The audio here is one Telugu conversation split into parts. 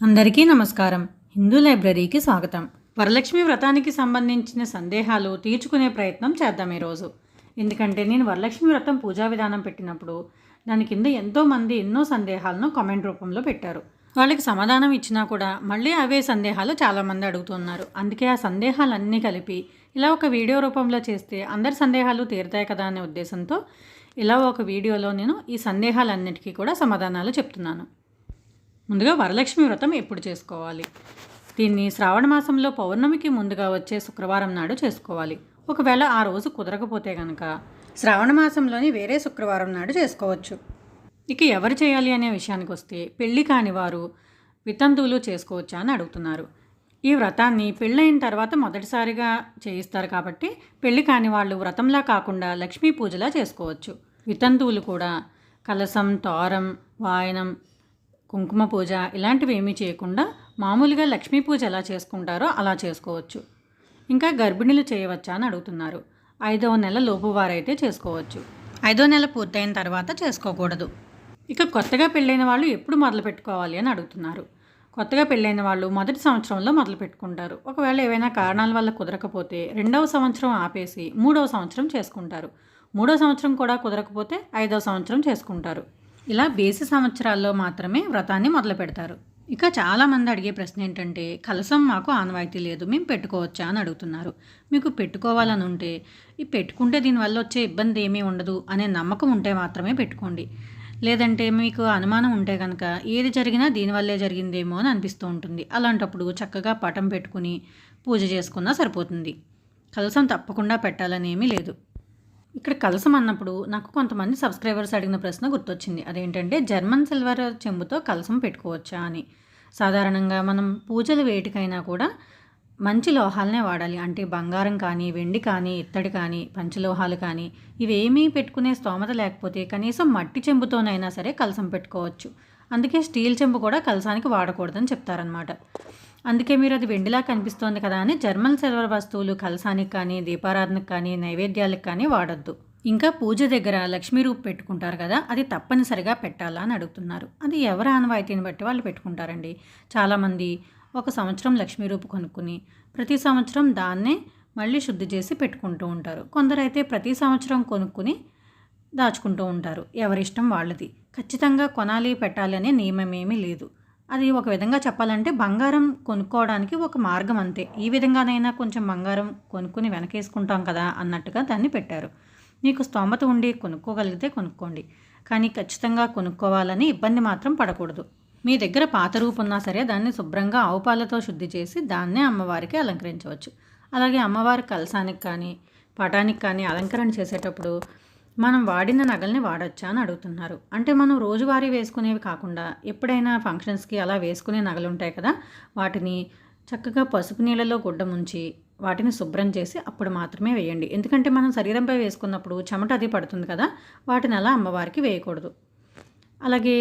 అందరికీ నమస్కారం. హిందూ లైబ్రరీకి స్వాగతం. వరలక్ష్మి వ్రతానికి సంబంధించిన సందేహాలు తీర్చుకునే ప్రయత్నం చేద్దాం ఈరోజు. ఎందుకంటే నేను వరలక్ష్మి వ్రతం పూజా విధానం పెట్టినప్పుడు దాని కింద ఎంతోమంది ఎన్నో సందేహాలను కామెంట్ రూపంలో పెట్టారు. వాళ్ళకి సమాధానం ఇచ్చినా కూడా మళ్ళీ అవే సందేహాలు చాలామంది అడుగుతున్నారు. అందుకే ఆ సందేహాలన్నీ కలిపి ఇలా ఒక వీడియో రూపంలో చేస్తే అందరి సందేహాలు తీరుతాయి కదా అనే ఉద్దేశంతో ఇలా ఒక వీడియోలో నేను ఈ సందేహాలన్నిటికీ కూడా సమాధానాలు చెప్తున్నాను. ముందుగా వరలక్ష్మి వ్రతం ఎప్పుడు చేసుకోవాలి? దీన్ని శ్రావణ మాసంలో పౌర్ణమికి ముందుగా వచ్చే శుక్రవారం నాడు చేసుకోవాలి. ఒకవేళ ఆ రోజు కుదరకపోతే కనుక శ్రావణ మాసంలోని వేరే శుక్రవారం నాడు చేసుకోవచ్చు. ఇక ఎవరు చేయాలి అనే విషయానికి వస్తే పెళ్లి కాని వారు వితంతువులు చేసుకోవచ్చా అని అడుగుతున్నారు. ఈ వ్రతాన్ని పెళ్ళైన తర్వాత మొదటిసారిగా చేయిస్తారు కాబట్టి పెళ్లి కాని వాళ్ళు వ్రతంలా కాకుండా లక్ష్మీ పూజలా చేసుకోవచ్చు. వితంతువులు కూడా కలసం, తోరం, వాయనం, కుంకుమ పూజ ఇలాంటివి ఏమీ చేయకుండా మామూలుగా లక్ష్మీ పూజ ఎలా చేసుకుంటారో అలా చేసుకోవచ్చు. ఇంకా గర్భిణీలు చేయవచ్చా అని అడుగుతున్నారు. 5వ నెల లోపు వారైతే చేసుకోవచ్చు. 5వ నెల పూర్తయిన తర్వాత చేసుకోకూడదు. ఇక కొత్తగా పెళ్ళైన వాళ్ళు ఎప్పుడు మొదలు పెట్టుకోవాలి అని అడుగుతున్నారు. కొత్తగా పెళ్ళైన వాళ్ళు మొదటి సంవత్సరంలో మొదలు పెట్టుకుంటారు. ఒకవేళ ఏవైనా కారణాల వల్ల కుదరకపోతే 2వ సంవత్సరం ఆపేసి 3వ సంవత్సరం చేసుకుంటారు. 3వ సంవత్సరం కూడా కుదరకపోతే 5వ సంవత్సరం చేసుకుంటారు. ఇలా బేసి సంవత్సరాల్లో మాత్రమే వ్రతాన్ని మొదలు పెడతారు. ఇక చాలామంది అడిగే ప్రశ్న ఏంటంటే కలసం మాకు ఆనవాయితీ లేదు, మేము పెట్టుకోవచ్చా అని అడుగుతున్నారు. మీకు పెట్టుకోవాలని ఉంటే ఈ పెట్టుకుంటే దీనివల్ల వచ్చే ఇబ్బంది ఏమీ ఉండదు అనే నమ్మకం ఉంటే మాత్రమే పెట్టుకోండి. లేదంటే మీకు అనుమానం ఉంటే కనుక ఏది జరిగినా దీనివల్లే జరిగిందేమో అని అనిపిస్తూ ఉంటుంది. అలాంటప్పుడు చక్కగా పటం పెట్టుకుని పూజ చేసుకున్నా సరిపోతుంది. కలసం తప్పకుండా పెట్టాలని ఏమీ లేదు. ఇక్కడ కలసం అన్నప్పుడు నాకు కొంతమంది సబ్స్క్రైబర్స్ అడిగిన ప్రశ్న గుర్తొచ్చింది. అదేంటంటే జర్మన్ సిల్వర్ చెంబుతో కలసం పెట్టుకోవచ్చా అని. సాధారణంగా మనం పూజలు వేటికైనా కూడా మంచి లోహాలనే వాడాలి. అంటే బంగారం కానీ, వెండి కానీ, ఇత్తడి కానీ, పంచలోహాలు కానీ ఇవేమీ పెట్టుకునే స్తోమత లేకపోతే కనీసం మట్టి చెంబుతోనైనా సరే కలసం పెట్టుకోవచ్చు. అందుకే స్టీల్ చెంబు కూడా కలసానికి వాడకూడదని చెప్తారనమాట. అందుకే మీరు అది వెండిలా కనిపిస్తోంది కదా అని జర్మన్ సిల్వర్ వస్తువులు కలసానికి కానీ, దీపారాధనకు కానీ, నైవేద్యాలకు కానీ వాడొద్దు. ఇంకా పూజ దగ్గర లక్ష్మీ రూపు పెట్టుకుంటారు కదా, అది తప్పనిసరిగా పెట్టాలా అని అడుగుతున్నారు. అది ఎవరి ఆనవాయితీని బట్టి వాళ్ళు పెట్టుకుంటారండి. చాలామంది ఒక సంవత్సరం లక్ష్మీ రూపు కొనుక్కుని ప్రతి సంవత్సరం దాన్నే మళ్ళీ శుద్ధి చేసి పెట్టుకుంటూ ఉంటారు. కొందరైతే ప్రతి సంవత్సరం కొనుక్కుని దాచుకుంటూ ఉంటారు. ఎవరిష్టం వాళ్ళది. ఖచ్చితంగా కొనాలి, పెట్టాలి అనే నియమం ఏమీ లేదు. అది ఒక విధంగా చెప్పాలంటే బంగారం కొనుక్కోవడానికి ఒక మార్గం అంతే. ఈ విధంగానైనా కొంచెం బంగారం కొనుక్కుని వెనకేసుకుంటాం కదా అన్నట్టుగా దాన్ని పెట్టారు. మీకు స్తోమత ఉండి కొనుక్కోగలిగితే కొనుక్కోండి, కానీ ఖచ్చితంగా కొనుక్కోవాలని ఇబ్బంది మాత్రం పడకూడదు. మీ దగ్గర పాత రూపు ఉన్నా సరే దాన్ని శుభ్రంగా ఆవు పాలతో శుద్ధి చేసి దాన్నే అమ్మవారికి అలంకరించవచ్చు. అలాగే అమ్మవారి కలసానికి కానీ, పటానికి కానీ అలంకరణ చేసేటప్పుడు మనం వాడిన నగల్ని వాడచ్చా అని అడుగుతున్నారు. అంటే మనం రోజువారీ వేసుకునేవి కాకుండా ఎప్పుడైనా ఫంక్షన్స్కి అలా వేసుకునే నగలు ఉంటాయి కదా, వాటిని చక్కగా పసుపు నీళ్ళలో గుడ్డ ముంచి వాటిని శుభ్రం చేసి అప్పుడు మాత్రమే వేయండి. ఎందుకంటే మనం శరీరంపై వేసుకున్నప్పుడు చెమట అది పడుతుంది కదా, వాటిని అలా అమ్మవారికి వేయకూడదు. అలాగే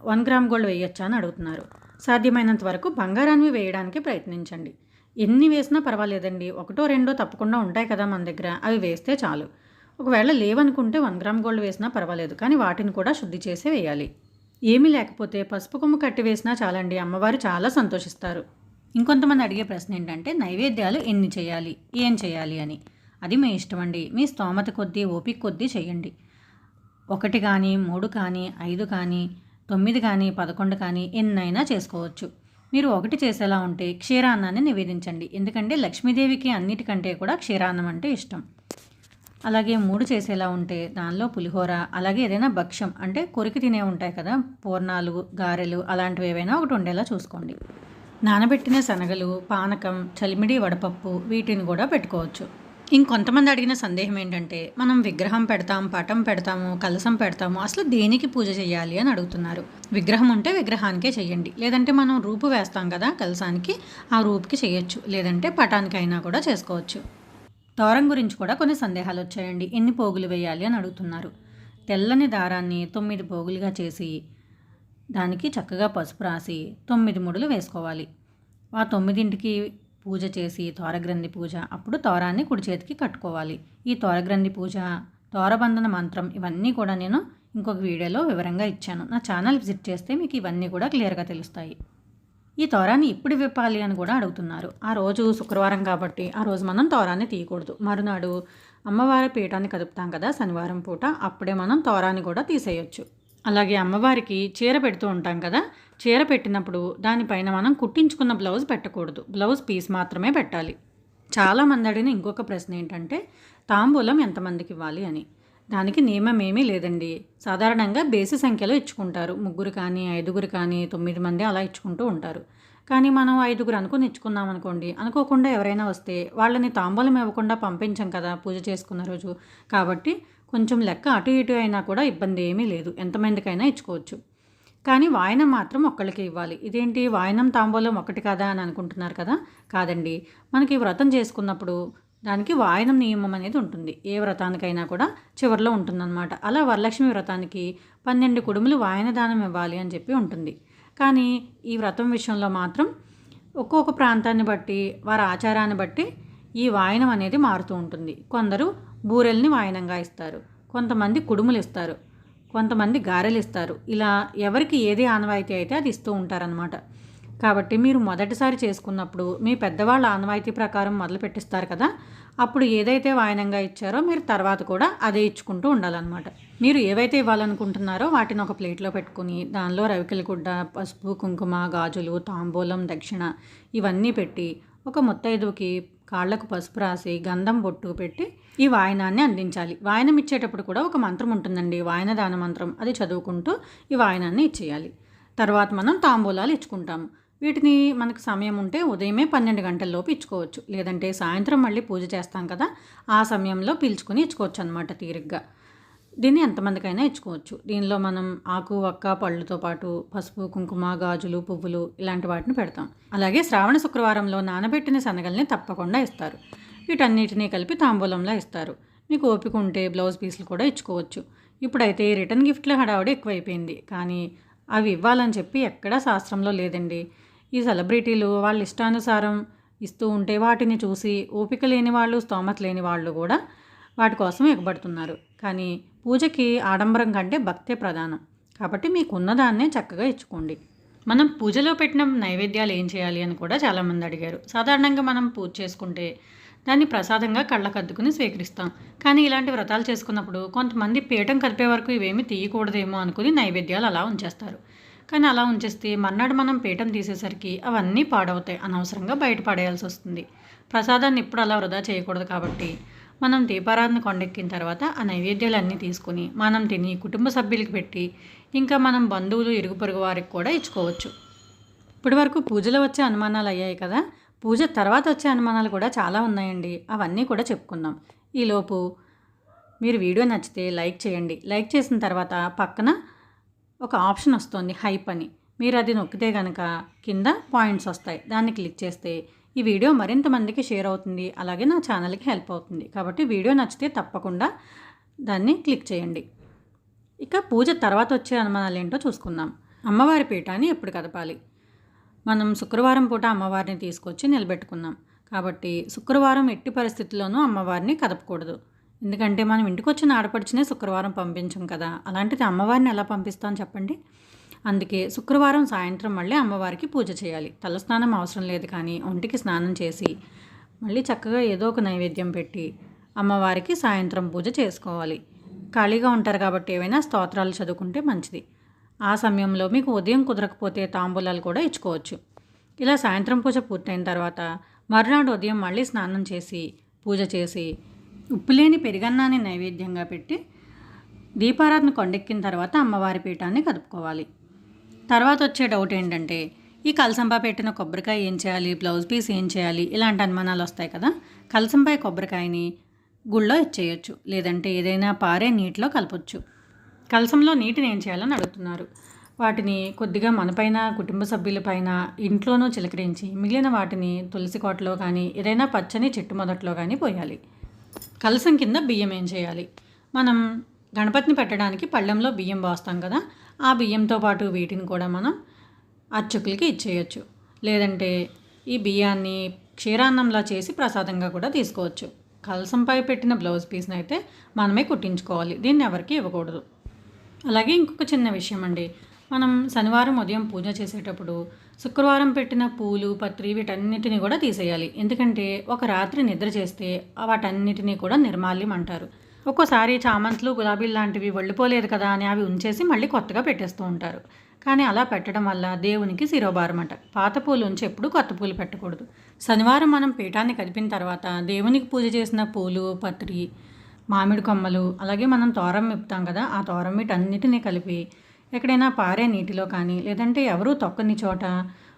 1 గ్రామ్ గోల్డ్ వేయొచ్చా అని అడుగుతున్నారు. సాధ్యమైనంత వరకు బంగారాన్ని వేయడానికి ప్రయత్నించండి. ఎన్ని వేసినా పర్వాలేదండి, 1, 2 తప్పకుండా ఉంటాయి కదా మన దగ్గర, అవి వేస్తే చాలు. ఒకవేళ లేవనుకుంటే 1 గ్రామ్ గోల్డ్ వేసినా పర్వాలేదు, కానీ వాటిని కూడా శుద్ధి చేసే వేయాలి. ఏమీ లేకపోతే పసుపు కొమ్ము కట్టి వేసినా చాలండి, అమ్మవారు చాలా సంతోషిస్తారు. ఇంకొంతమంది అడిగే ప్రశ్న ఏంటంటే నైవేద్యాలు ఎన్ని చేయాలి, ఏం చేయాలి అని. అది మీ ఇష్టం అండి. మీ స్తోమత కొద్దీ, ఓపిక కొద్దీ చేయండి. 1 కానీ, 3 కానీ, 5 కానీ, 9 కానీ, 11 కానీ ఎన్నైనా చేసుకోవచ్చు. మీరు 1 చేసేలా ఉంటే క్షీరాన్నాన్ని నివేదించండి. ఎందుకంటే లక్ష్మీదేవికి అన్నిటికంటే కూడా క్షీరాన్నం అంటే ఇష్టం. అలాగే 3 చేసేలా ఉంటే దానిలో పులిహోర, అలాగే ఏదైనా భక్ష్యం అంటే కొరికి తినే ఉంటాయి కదా, పూర్ణాలు, గారెలు అలాంటివి ఏవైనా ఒకటి ఉండేలా చూసుకోండి. నానబెట్టిన శనగలు, పానకం, చలిమిడి, వడపప్పు వీటిని కూడా పెట్టుకోవచ్చు. ఇంకొంతమంది అడిగిన సందేహం ఏంటంటే మనం విగ్రహం పెడతాం, పటం పెడతాము, కలసం పెడతాము, అసలు దేనికి పూజ చేయాలి అని అడుగుతున్నారు. విగ్రహం ఉంటే విగ్రహానికే చేయండి. లేదంటే మనం రూపు వేస్తాం కదా కలసానికి, ఆ రూపుకి చేయొచ్చు. లేదంటే పటానికైనా కూడా చేసుకోవచ్చు. తోరం గురించి కూడా కొన్ని సందేహాలు వచ్చాయండి. ఎన్ని పోగులు వేయాలి అని అడుగుతున్నారు. తెల్లని దారాన్ని 9 పోగులుగా చేసి దానికి చక్కగా పసుపు రాసి 9 ముడులు వేసుకోవాలి. ఆ 9ంటికి పూజ చేసి తోరగ్రంథి పూజ, అప్పుడు తోరాన్ని కుడి చేతికి కట్టుకోవాలి. ఈ తోరగ్రంథి పూజ, తోరబంధన మంత్రం ఇవన్నీ కూడా నేను ఇంకొక వీడియోలో వివరంగా ఇచ్చాను. నా ఛానల్ విజిట్ చేస్తే మీకు ఇవన్నీ కూడా క్లియర్గా తెలుస్తాయి. ఈ తోరాన్ని ఇప్పుడు విప్పాలి అని కూడా అడుగుతున్నారు. ఆ రోజు శుక్రవారం కాబట్టి ఆ రోజు మనం తోరాన్ని తీయకూడదు. మరునాడు అమ్మవారి పీఠాన్ని కదుపుతాం కదా శనివారం పూట, అప్పుడే మనం తోరాన్ని కూడా తీసేయొచ్చు. అలాగే అమ్మవారికి చీర పెడుతూ ఉంటాం కదా, చీర పెట్టినప్పుడు దానిపైన మనం కుట్టించుకున్న బ్లౌజ్ పెట్టకూడదు. బ్లౌజ్ పీస్ మాత్రమే పెట్టాలి. చాలామంది అడిగిన ఇంకొక ప్రశ్న ఏంటంటే తాంబూలం ఎంతమందికి ఇవ్వాలి అని. దానికి నియమం ఏమీ లేదండి. సాధారణంగా బేసి సంఖ్యలో ఇచ్చుకుంటారు. 3 కానీ 5 కానీ 9 మంది అలా ఇచ్చుకుంటూ ఉంటారు. కానీ మనం 5 అనుకుని ఇచ్చుకున్నాం అనుకోండి, అనుకోకుండా ఎవరైనా వస్తే వాళ్ళని తాంబూలం ఇవ్వకుండా పంపించాం కదా పూజ చేసుకున్న రోజు. కాబట్టి కొంచెం లెక్క అటు ఇటు అయినా కూడా ఇబ్బంది ఏమీ లేదు, ఎంతమందికైనా ఇచ్చుకోవచ్చు. కానీ వాయనం మాత్రం ఒక్కళ్ళకి ఇవ్వాలి. ఇదేంటి వాయనం తాంబూలం ఒకటి కదా అని అనుకుంటున్నారు కదా, కాదండి. మనకి వ్రతం చేసుకున్నప్పుడు దానికి వాయనం నియమం అనేది ఉంటుంది. ఏ వ్రతానికైనా కూడా చివరిలో ఉంటుందన్నమాట. అలా వరలక్ష్మి వ్రతానికి 12 కుడుములు వాయన దానం ఇవ్వాలి అని చెప్పి ఉంటుంది. కానీ ఈ వ్రతం విషయంలో మాత్రం ఒక్కొక్క ప్రాంతాన్ని బట్టి వారి ఆచారాన్ని బట్టి ఈ వాయనం అనేది మారుతూ ఉంటుంది. కొందరు బూరెల్ని వాయనంగా ఇస్తారు, కొంతమంది కుడుములు ఇస్తారు, కొంతమంది గారెలు ఇస్తారు. ఇలా ఎవరికి ఏది ఆనవాయితీ అయితే అది ఇస్తూ ఉంటారనమాట. కాబట్టి మీరు మొదటిసారి చేసుకున్నప్పుడు మీ పెద్దవాళ్ళ ఆనవాయితీ ప్రకారం మొదలు పెట్టిస్తారు కదా, అప్పుడు ఏదైతే వాయనంగా ఇచ్చారో మీరు తర్వాత కూడా అదే ఇచ్చుకుంటూ ఉండాలన్నమాట. మీరు ఏవైతే ఇవ్వాలనుకుంటున్నారో వాటిని ఒక ప్లేట్లో పెట్టుకుని దానిలో రవికెల గుడ్డ, పసుపు, కుంకుమ, గాజులు, తాంబూలం, దక్షిణ ఇవన్నీ పెట్టి ఒక ముత్తైదువుకి కాళ్లకు పసుపు రాసి గంధం బొట్టు పెట్టి ఈ వాయనాన్ని అందించాలి. వాయనం ఇచ్చేటప్పుడు కూడా ఒక మంత్రం ఉంటుందండి, వాయనదాన మంత్రం. అది చదువుకుంటూ ఈ వాయనాన్ని ఇచ్చేయాలి. తర్వాత మనం తాంబూలాలు ఇచ్చుకుంటాము. వీటిని మనకు సమయం ఉంటే ఉదయమే 12 గంటల్లోపు ఇచ్చుకోవచ్చు. లేదంటే సాయంత్రం మళ్ళీ పూజ చేస్తాం కదా, ఆ సమయంలో పీల్చుకొని ఇచ్చుకోవచ్చు అనమాట తీరిగ్గా. దీన్ని ఎంతమందికైనా ఇచ్చుకోవచ్చు. దీనిలో మనం ఆకు, ఒక్క, పళ్ళుతో పాటు పసుపు, కుంకుమ, గాజులు, పువ్వులు ఇలాంటి వాటిని పెడతాం. అలాగే శ్రావణ శుక్రవారంలో నానబెట్టిన శనగల్ని తప్పకుండా ఇస్తారు. వీటన్నిటినీ కలిపి తాంబూలంలా ఇస్తారు. మీకు ఓపిక ఉంటే బ్లౌజ్ పీసులు కూడా ఇచ్చుకోవచ్చు. ఇప్పుడైతే రిటర్న్ గిఫ్ట్ల హడావుడి ఎక్కువైపోయింది. కానీ అవి ఇవ్వాలని చెప్పి ఎక్కడా శాస్త్రంలో లేదండి. ఈ సెలబ్రిటీలు వాళ్ళ ఇష్టానుసారం ఇస్తూ ఉంటే వాటిని చూసి ఓపిక లేని వాళ్ళు, స్తోమత లేని వాళ్ళు కూడా వాటి కోసం ఎగబడుతున్నారు. కానీ పూజకి ఆడంబరం కంటే భక్తే ప్రధానం. కాబట్టి మీకు ఉన్నదాన్నే చక్కగా ఇచ్చుకోండి. మనం పూజలో పెట్టిన నైవేద్యాలు ఏం చేయాలి అని కూడా చాలామంది అడిగారు. సాధారణంగా మనం పూజ చేసుకుంటే దాన్ని ప్రసాదంగా కళ్ళకద్దుకుని స్వీకరిస్తాం. కానీ ఇలాంటి వ్రతాలు చేసుకున్నప్పుడు కొంతమంది పీఠం కదిపే వరకు ఇవేమీ తీయకూడదేమో అనుకుని నైవేద్యాలు అలా ఉంచేస్తారు. కానీ అలా ఉంచేస్తే మర్నాడు మనం పీఠం తీసేసరికి అవన్నీ పాడవుతాయి, అనవసరంగా బయట పడేయాల్సి వస్తుంది. ప్రసాదాన్ని ఇప్పుడు అలా వృధా చేయకూడదు. కాబట్టి మనం దీపారాధన కొండెక్కిన తర్వాత ఆ నైవేద్యాలన్నీ తీసుకుని మనం తిని కుటుంబ సభ్యులకి పెట్టి ఇంకా మనం బంధువులు, ఇరుగు పొరుగు వారికి కూడా ఇచ్చుకోవచ్చు. ఇప్పటి వరకు పూజలో వచ్చే అనుమానాలు అయ్యాయి కదా, పూజ తర్వాత వచ్చే అనుమానాలు కూడా చాలా ఉన్నాయండి. అవన్నీ కూడా చెప్పుకుందాం. ఈలోపు మీరు వీడియో నచ్చితే లైక్ చేయండి. లైక్ చేసిన తర్వాత పక్కన ఒక ఆప్షన్ వస్తుంది హైప్ అని. మీరు అది నొక్కితే కనుక కింద పాయింట్స్ వస్తాయి. దాన్ని క్లిక్ చేస్తే ఈ వీడియో మరింత మందికి షేర్ అవుతుంది. అలాగే నా ఛానల్కి హెల్ప్ అవుతుంది. కాబట్టి వీడియో నచ్చితే తప్పకుండా దాన్ని క్లిక్ చేయండి. ఇక పూజ తర్వాత వచ్చే అనుమానాలు ఏంటో చూసుకుందాం. అమ్మవారి పీఠాన్ని ఎప్పుడు కదపాలి? మనం శుక్రవారం పూట అమ్మవారిని తీసుకొచ్చి నిలబెట్టుకున్నాం. కాబట్టి శుక్రవారం ఎట్టి పరిస్థితుల్లోనూ అమ్మవారిని కదపకూడదు. ఎందుకంటే మనం ఇంటికి వచ్చిన ఆడపడిచినే శుక్రవారం పంపించాం కదా, అలాంటిది అమ్మవారిని ఎలా పంపిస్తాం చెప్పండి. అందుకే శుక్రవారం సాయంత్రం మళ్ళీ అమ్మవారికి పూజ చేయాలి. తలస్నానం అవసరం లేదు, కానీ ఒంటికి స్నానం చేసి మళ్ళీ చక్కగా ఏదో ఒక నైవేద్యం పెట్టి అమ్మవారికి సాయంత్రం పూజ చేసుకోవాలి. ఖాళీగా ఉంటారు కాబట్టి ఏవైనా స్తోత్రాలు చదువుకుంటే మంచిది. ఆ సమయంలో మీకు ఉదయం కుదరకపోతే తాంబూలాలు కూడా ఇచ్చుకోవచ్చు. ఇలా సాయంత్రం పూజ పూర్తయిన తర్వాత మరునాడు ఉదయం మళ్ళీ స్నానం చేసి పూజ చేసి ఉప్పులేని పెరుగన్నాన్ని నైవేద్యంగా పెట్టి దీపారాధన కొండెక్కిన తర్వాత అమ్మవారి పీఠాన్ని కదుపుకోవాలి. తర్వాత వచ్చే డౌట్ ఏంటంటే ఈ కలసంపా పెట్టిన కొబ్బరికాయ ఏం చేయాలి, బ్లౌజ్ పీస్ ఏం చేయాలి, ఇలాంటి అనుమానాలు వస్తాయి కదా. కలసంపై కొబ్బరికాయని గుళ్ళో ఇచ్చేయచ్చు, లేదంటే ఏదైనా పారే నీటిలో కలపొచ్చు. కలసంలో నీటిని ఏం చేయాలని అడుగుతున్నారు. వాటిని కొద్దిగా మనపైన, కుటుంబ సభ్యులపైన, ఇంట్లోనూ చిలకరించి మిగిలిన వాటిని తులసి కోటలో కానీ ఏదైనా పచ్చని చెట్టు మొదట్లో కానీ పోయాలి. కలసం కింద బియ్యం ఏం చేయాలి? మనం గణపతిని పెట్టడానికి పళ్ళెంలో బియ్యం పోస్తాం కదా, ఆ బియ్యంతో పాటు వీటిని కూడా మనం అర్చకులకి ఇచ్చేయచ్చు. లేదంటే ఈ బియ్యాన్ని క్షీరాన్నంలా చేసి ప్రసాదంగా కూడా తీసుకోవచ్చు. కలసంపై పెట్టిన బ్లౌజ్ పీస్ని అయితే మనమే కుట్టించుకోవాలి. దీన్ని ఎవరికి ఇవ్వకూడదు. అలాగే ఇంకొక చిన్న విషయం అండి, మనం శనివారం ఉదయం పూజ చేసేటప్పుడు శుక్రవారం పెట్టిన పూలు పత్రి వీటన్నిటిని కూడా తీసేయాలి. ఎందుకంటే ఒక రాత్రి నిద్ర చేస్తే వాటన్నిటినీ కూడా నిర్మాల్యం అంటారు. ఒక్కోసారి చామంతులు గులాబీలు లాంటివి వెళ్ళిపోలేదు కదా అని అవి ఉంచేసి మళ్ళీ కొత్తగా పెట్టేస్తూ ఉంటారు. కానీ అలా పెట్టడం వల్ల దేవునికి శిరోభారం అంట. పాత పూలు ఉంచి ఎప్పుడు కొత్త పూలు పెట్టకూడదు. శనివారం మనం పీఠాన్ని కదిపిన తర్వాత దేవునికి పూజ చేసిన పూలు పత్రి మామిడి కొమ్మలు అలాగే మనం తోరం విప్పుతాం కదా, ఆ తోరం వీటన్నిటినీ కలిపి ఎక్కడైనా పారే నీటిలో కానీ లేదంటే ఎవరూ తొక్కని చోట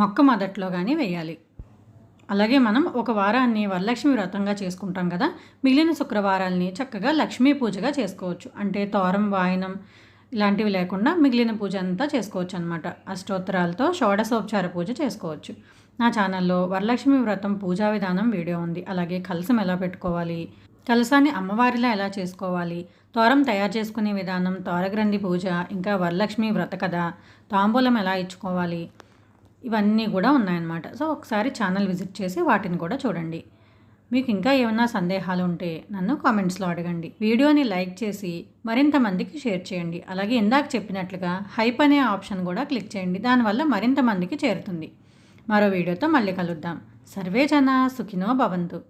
మొక్క మొదట్లో కానీ వేయాలి. అలాగే మనం ఒక వారాన్ని వరలక్ష్మి వ్రతంగా చేసుకుంటాం కదా, మిగిలిన శుక్రవారాల్ని చక్కగా లక్ష్మీ పూజగా చేసుకోవచ్చు. అంటే తోరం వాయనం ఇలాంటివి లేకుండా మిగిలిన పూజ అంతా చేసుకోవచ్చు అనమాట. అష్టోత్తరాలతో షోడశోపచార పూజ చేసుకోవచ్చు. నా ఛానల్లో వరలక్ష్మి వ్రతం పూజా విధానం వీడియో ఉంది. అలాగే కలసం ఎలా పెట్టుకోవాలి, కలసాన్ని అమ్మవారిలా ఎలా చేసుకోవాలి, తోరం తయారు చేసుకునే విధానం, తోరగ్రంథి పూజ, ఇంకా వరలక్ష్మి వ్రత కథ, తాంబూలం ఎలా ఇచ్చుకోవాలి, ఇవన్నీ కూడా ఉన్నాయన్నమాట. సో ఒకసారి ఛానల్ విజిట్ చేసి వాటిని కూడా చూడండి. మీకు ఇంకా ఏమైనా సందేహాలు ఉంటే నన్ను కామెంట్స్లో అడగండి. వీడియోని లైక్ చేసి మరింత మందికి షేర్ చేయండి. అలాగే ఇందాక చెప్పినట్లుగా హైప్ అనే ఆప్షన్ కూడా క్లిక్ చేయండి. దానివల్ల మరింత మందికి చేరుతుంది. మరో వీడియోతో మళ్ళీ కలుద్దాం. సర్వే జన సుఖినో భవంతు.